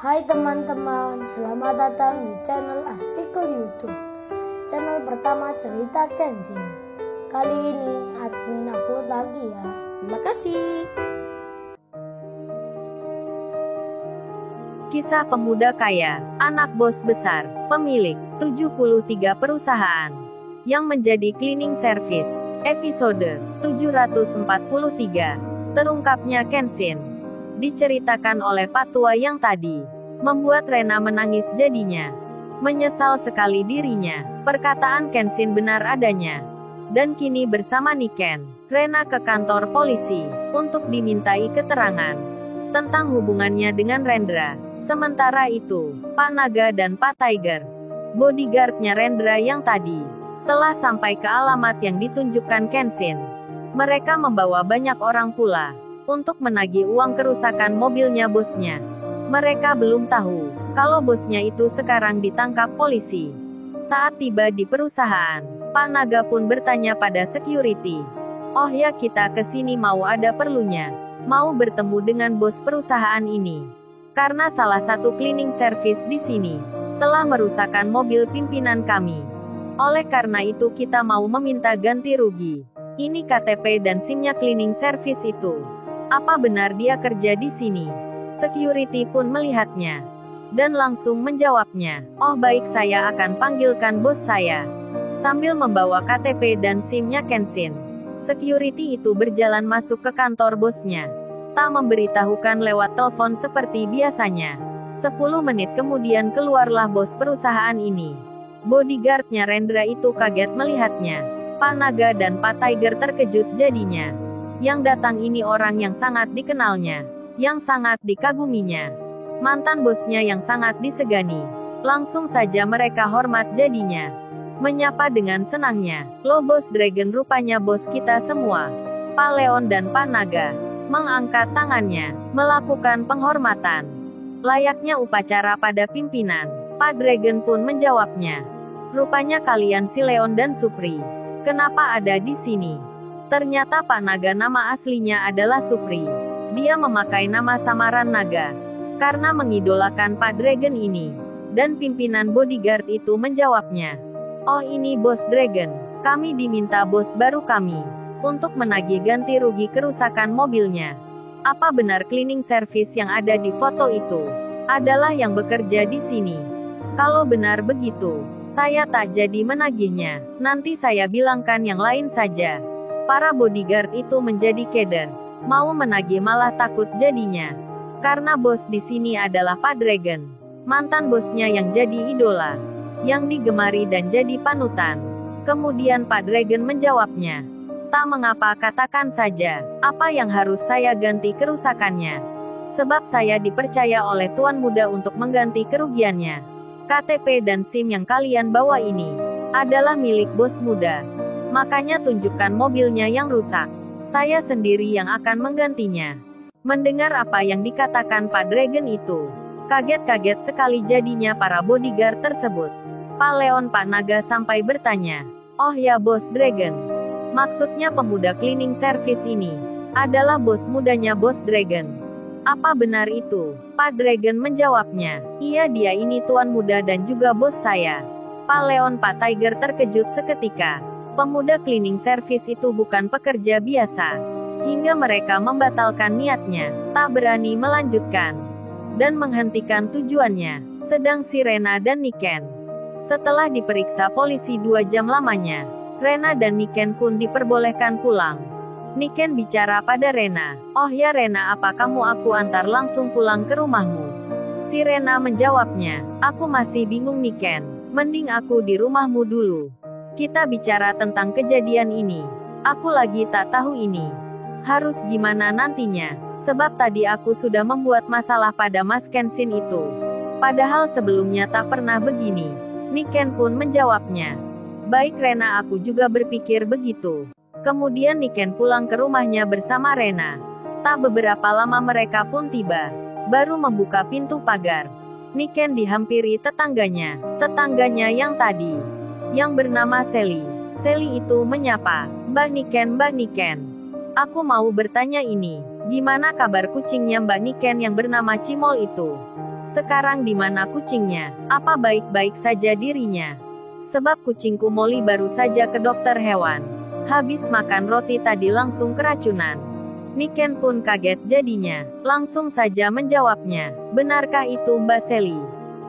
Hai teman-teman, selamat datang di channel artikel YouTube. Channel pertama cerita Kenshin. Kali ini admin upload lagi ya. Terima kasih. Kisah pemuda kaya, anak bos besar, pemilik 73 perusahaan yang menjadi cleaning service. Episode 743. Terungkapnya Kenshin. Diceritakan oleh Pak Tua yang tadi membuat Rena menangis jadinya. Menyesal sekali dirinya. Perkataan Kenshin benar adanya. Dan kini bersama Niken, Rena ke kantor polisi untuk dimintai keterangan tentang hubungannya dengan Rendra. Sementara itu, Pak Naga dan Pak Tiger, bodyguardnya Rendra yang tadi, telah sampai ke alamat yang ditunjukkan Kenshin. Mereka membawa banyak orang pula untuk menagih uang kerusakan mobilnya bosnya. Mereka belum tahu kalau bosnya itu sekarang ditangkap polisi. Saat tiba di perusahaan, Pak Naga pun bertanya pada security, "Oh ya, kita kesini mau ada perlunya. Mau bertemu dengan bos perusahaan ini. Karena salah satu cleaning service di sini telah merusakkan mobil pimpinan kami. Oleh karena itu kita mau meminta ganti rugi. Ini KTP dan SIM-nya cleaning service itu. Apa benar dia kerja di sini?" Security pun melihatnya dan langsung menjawabnya, "Oh baik, saya akan panggilkan bos saya." Sambil membawa KTP dan SIM-nya Kenshin, security itu berjalan masuk ke kantor bosnya. Tak memberitahukan lewat telepon seperti biasanya. 10 menit kemudian keluarlah bos perusahaan ini. Bodyguardnya Rendra itu kaget melihatnya. Pak Naga dan Pak Tiger terkejut jadinya. Yang datang ini orang yang sangat dikenalnya, yang sangat dikaguminya. Mantan bosnya yang sangat disegani. Langsung saja mereka hormat jadinya. Menyapa dengan senangnya, "Lo bos Dragon, rupanya bos kita semua." Pak Leon dan Pak Naga mengangkat tangannya, melakukan penghormatan. Layaknya upacara pada pimpinan. Pak Dragon pun menjawabnya, "Rupanya kalian si Leon dan Supri. Kenapa ada di sini?" Ternyata Pak Naga nama aslinya adalah Supri. Dia memakai nama samaran Naga karena mengidolakan Pak Dragon ini. Dan pimpinan bodyguard itu menjawabnya, "Oh ini bos Dragon. Kami diminta bos baru kami untuk menagih ganti rugi kerusakan mobilnya. Apa benar cleaning service yang ada di foto itu adalah yang bekerja di sini? Kalau benar begitu, saya tak jadi menagihnya. Nanti saya bilangkan yang lain saja." Para bodyguard itu menjadi keder. Mau menagih malah takut jadinya. Karena bos di sini adalah Pak Dragon. Mantan bosnya yang jadi idola, yang digemari dan jadi panutan. Kemudian Pak Dragon menjawabnya, "Tak mengapa, katakan saja, apa yang harus saya ganti kerusakannya? Sebab saya dipercaya oleh Tuan Muda untuk mengganti kerugiannya. KTP dan SIM yang kalian bawa ini adalah milik bos muda. Makanya tunjukkan mobilnya yang rusak. Saya sendiri yang akan menggantinya." Mendengar apa yang dikatakan Pak Dragon itu, kaget-kaget sekali jadinya para bodyguard tersebut. Pak Leon, Pak Naga sampai bertanya, "Oh ya bos Dragon, maksudnya pemuda cleaning service ini adalah bos mudanya bos Dragon. Apa benar itu?" Pak Dragon menjawabnya, "Iya, dia ini tuan muda dan juga bos saya." Pak Leon, Pak Tiger terkejut seketika. Pemuda cleaning service itu bukan pekerja biasa. Hingga mereka membatalkan niatnya, tak berani melanjutkan, dan menghentikan tujuannya. Sedang si Rena dan Niken, setelah diperiksa polisi 2 jam lamanya, Rena dan Niken pun diperbolehkan pulang. Niken bicara pada Rena, "Oh ya Rena, apa kamu aku antar langsung pulang ke rumahmu?" Si Rena menjawabnya, "Aku masih bingung Niken, mending aku di rumahmu dulu. Kita bicara tentang kejadian ini. Aku lagi tak tahu ini harus gimana nantinya. Sebab tadi aku sudah membuat masalah pada Mas Kenshin itu. Padahal sebelumnya tak pernah begini." Niken pun menjawabnya, "Baik Rena, aku juga berpikir begitu." Kemudian Niken pulang ke rumahnya bersama Rena. Tak beberapa lama mereka pun tiba. Baru membuka pintu pagar, Niken dihampiri tetangganya yang tadi, yang bernama Sally. Sally itu menyapa, "Mbak Niken, Mbak Niken. Aku mau bertanya ini, gimana kabar kucingnya Mbak Niken yang bernama Cimol itu?" Sekarang di mana kucingnya? Apa baik-baik saja dirinya? Sebab kucingku Molly baru saja ke dokter hewan. Habis makan roti tadi langsung keracunan. Niken pun kaget jadinya. Langsung saja menjawabnya. Benarkah itu Mbak Sally?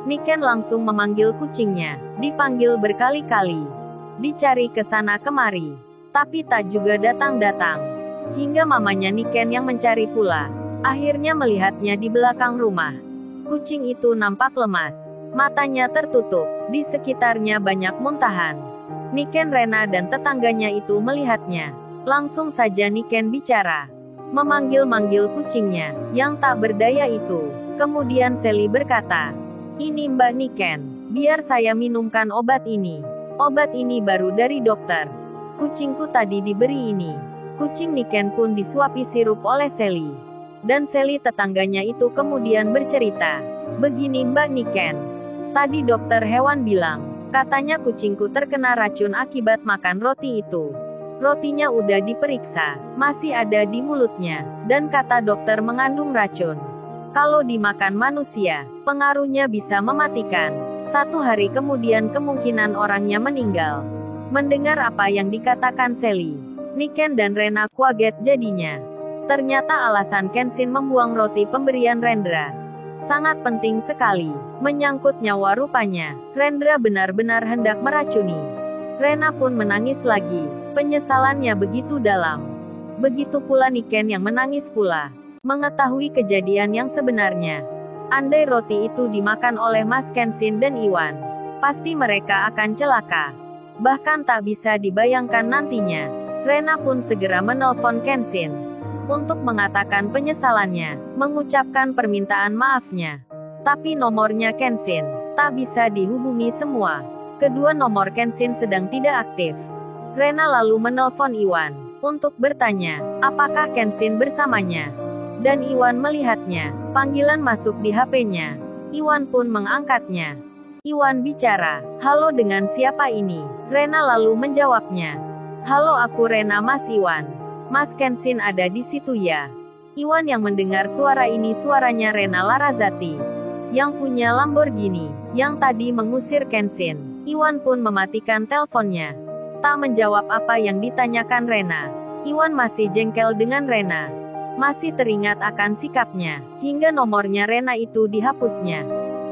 Niken langsung memanggil kucingnya. Dipanggil berkali-kali. Dicari ke sana kemari. Tapi tak juga datang-datang. Hingga mamanya Niken yang mencari pula. Akhirnya melihatnya di belakang rumah. Kucing itu nampak lemas. Matanya tertutup. Di sekitarnya banyak muntahan. Niken, Rena dan tetangganya itu melihatnya. Langsung saja Niken bicara. Memanggil-manggil kucingnya, yang tak berdaya itu. Kemudian Sally berkata, "Ini Mbak Niken, biar saya minumkan obat ini. Obat ini baru dari dokter. Kucingku tadi diberi ini." Kucing Niken pun disuapi sirup oleh Sally. Dan Sally tetangganya itu kemudian bercerita, "Begini Mbak Niken. Tadi dokter hewan bilang, katanya kucingku terkena racun akibat makan roti itu. Rotinya udah diperiksa, masih ada di mulutnya, dan kata dokter mengandung racun. Kalau dimakan manusia, pengaruhnya bisa mematikan. 1 hari kemudian kemungkinan orangnya meninggal." Mendengar apa yang dikatakan Sally, Niken dan Rena kaget jadinya. Ternyata alasan Kenshin membuang roti pemberian Rendra sangat penting sekali, menyangkut nyawa rupanya. Rendra benar-benar hendak meracuni. Rena pun menangis lagi, penyesalannya begitu dalam. Begitu pula Niken yang menangis pula, mengetahui kejadian yang sebenarnya. Andai roti itu dimakan oleh Mas Kenshin dan Iwan, pasti mereka akan celaka. Bahkan tak bisa dibayangkan nantinya. Rena pun segera menelpon Kenshin untuk mengatakan penyesalannya, mengucapkan permintaan maafnya. Tapi nomornya Kenshin tak bisa dihubungi semua. Kedua nomor Kenshin sedang tidak aktif. Rena lalu menelpon Iwan untuk bertanya, apakah Kenshin bersamanya. Dan Iwan melihatnya. Panggilan masuk di HP-nya. Iwan pun mengangkatnya. Iwan bicara, "Halo, dengan siapa ini?" Rena lalu menjawabnya, "Halo, aku Rena, Mas Iwan. Mas Kenshin ada di situ ya?" Iwan yang mendengar suara ini suaranya Rena Larazati, yang punya Lamborghini, yang tadi mengusir Kenshin. Iwan pun mematikan teleponnya. Tak menjawab apa yang ditanyakan Rena. Iwan masih jengkel dengan Rena. Masih teringat akan sikapnya, hingga nomornya Rena itu dihapusnya.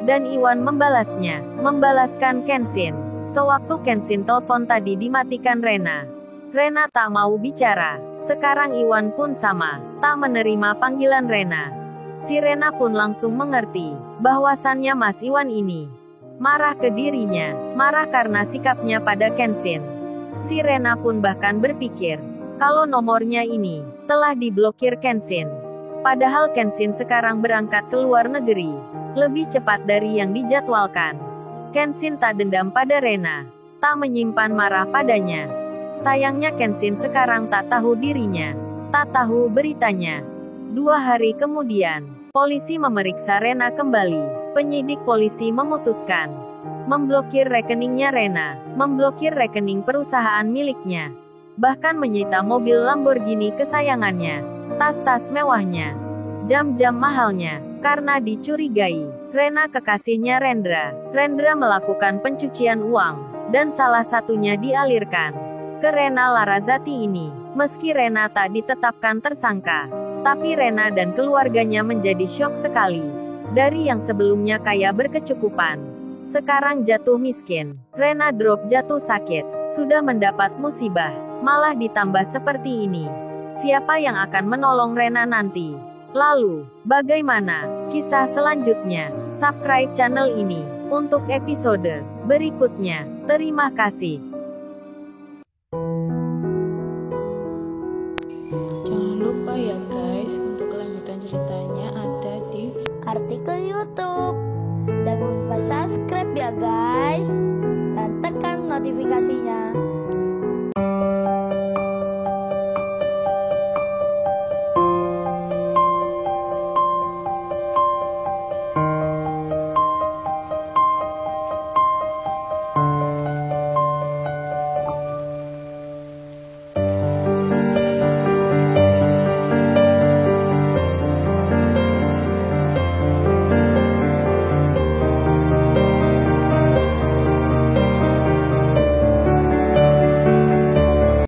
Dan Iwan membalaskan Kenshin. Sewaktu Kenshin telepon tadi dimatikan Rena. Rena tak mau bicara. Sekarang Iwan pun sama, tak menerima panggilan Rena. Si Rena pun langsung mengerti, bahwasannya Mas Iwan ini marah ke dirinya, marah karena sikapnya pada Kenshin. Si Rena pun bahkan berpikir, kalau nomornya ini telah diblokir Kenshin. Padahal Kenshin sekarang berangkat ke luar negeri, lebih cepat dari yang dijadwalkan. Kenshin tak dendam pada Rena, tak menyimpan marah padanya. Sayangnya Kenshin sekarang tak tahu dirinya, tak tahu beritanya. 2 hari kemudian, polisi memeriksa Rena kembali. Penyidik polisi memutuskan memblokir rekeningnya Rena, memblokir rekening perusahaan miliknya. Bahkan menyita mobil Lamborghini kesayangannya, tas-tas mewahnya, jam-jam mahalnya, karena dicurigai Rena kekasihnya Rendra. Rendra melakukan pencucian uang, dan salah satunya dialirkan ke Rena Larazati ini. Meski Rena tak ditetapkan tersangka, tapi Rena dan keluarganya menjadi syok sekali. Dari yang sebelumnya kaya berkecukupan, sekarang jatuh miskin. Rena drop jatuh sakit, sudah mendapat musibah, malah ditambah seperti ini. Siapa yang akan menolong Rena nanti? Lalu, bagaimana kisah selanjutnya? Subscribe channel ini untuk episode berikutnya. Terima kasih. Jangan lupa ya guys, untuk kelanjutan ceritanya ada di Artikel YouTube. Jangan lupa subscribe ya guys, dan tekan notifikasinya